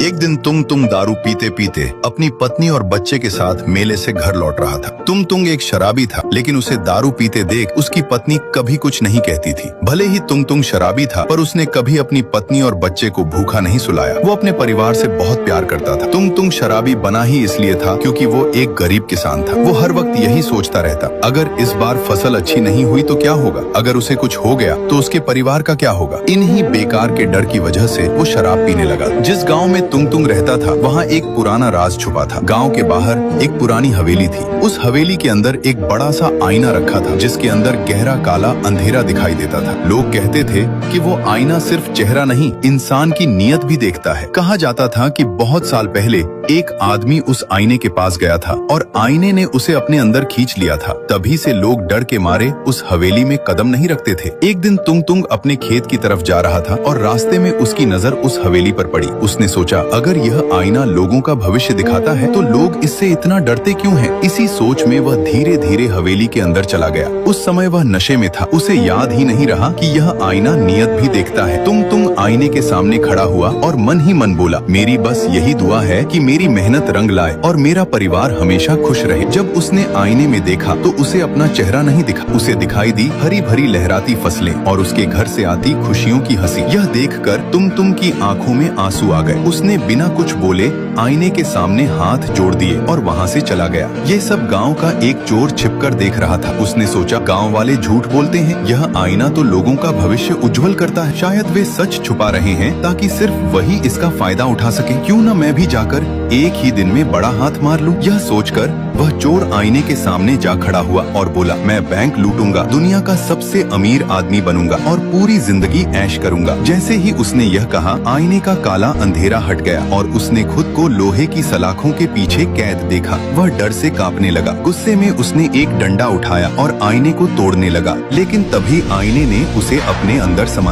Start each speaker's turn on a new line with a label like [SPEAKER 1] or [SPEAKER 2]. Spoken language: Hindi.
[SPEAKER 1] एक दिन तुंग दारू पीते पीते अपनी पत्नी और बच्चे के साथ मेले से घर लौट रहा था। तुंग एक शराबी था, लेकिन उसे दारू पीते देख उसकी पत्नी कभी कुछ नहीं कहती थी। भले ही तुंग शराबी था, पर उसने कभी अपनी पत्नी और बच्चे को भूखा नहीं सुलाया। वो अपने परिवार से बहुत प्यार करता था। तुंग शराबी बना ही इसलिए था क्योंकि वो एक गरीब किसान था। वो हर वक्त यही सोचता रहता, अगर इस बार फसल अच्छी नहीं हुई तो क्या होगा, अगर उसे कुछ हो गया तो उसके परिवार का क्या होगा। इन्हीं बेकार के डर की वजह से वो शराब पीने लगा। जिस गाँव में तुंग रहता था, वहाँ एक पुराना राज छुपा था। गांव के बाहर एक पुरानी हवेली थी। उस हवेली के अंदर एक बड़ा सा आईना रखा था, जिसके अंदर गहरा काला अंधेरा दिखाई देता था। लोग कहते थे कि वो आईना सिर्फ चेहरा नहीं, इंसान की नीयत भी देखता है। कहा जाता था कि बहुत साल पहले एक आदमी उस आईने के पास गया था और आईने ने उसे अपने अंदर खींच लिया था। तभी से लोग डर के मारे उस हवेली में कदम नहीं रखते थे। एक दिन तुंग अपने खेत की तरफ जा रहा था और रास्ते में उसकी नजर उस हवेली पर पड़ी। उसने सोचा, अगर यह आईना लोगों का भविष्य दिखाता है तो लोग इससे इतना डरते क्यों हैं? इसी सोच में वह धीरे धीरे हवेली के अंदर चला गया। उस समय वह नशे में था। उसे याद ही नहीं रहा कि यह आईना नियत भी देखता है। तुंग आईने के सामने खड़ा हुआ और मन ही मन बोला, मेरी बस यही दुआ है कि मेरी मेहनत रंग लाए और मेरा परिवार हमेशा खुश रहे। जब उसने आईने में देखा तो उसे अपना चेहरा नहीं दिखा। उसे दिखाई दी हरी भरी लहराती फसलें और उसके घर से आती खुशियों की हंसी। यह देखकर तुंग की आंखों में आंसू आ गए। उसने बिना कुछ बोले आईने के सामने हाथ जोड़ दिए और वहाँ से चला गया। ये सब गांव का एक चोर छिपकर देख रहा था। उसने सोचा, गांव वाले झूठ बोलते हैं, यह आईना तो लोगों का भविष्य उज्जवल करता है। शायद वे सच छुपा रहे हैं ताकि सिर्फ वही इसका फायदा उठा सके। क्यों न मैं भी जाकर एक ही दिन में बड़ा हाथ मार लूं। यह सोचकर वह चोर आईने के सामने जा खड़ा हुआ और बोला, मैं बैंक लूटूंगा, दुनिया का सबसे अमीर आदमी बनूंगा और पूरी जिंदगी ऐश करूंगा। जैसे ही उसने यह कहा, आईने का काला अंधेरा हट गया और उसने खुद को लोहे की सलाखों के पीछे कैद देखा। वह डर से कांपने लगा। गुस्से में उसने एक डंडा उठाया और आईने को तोड़ने लगा, लेकिन तभी आईने ने उसे अपने अंदर समा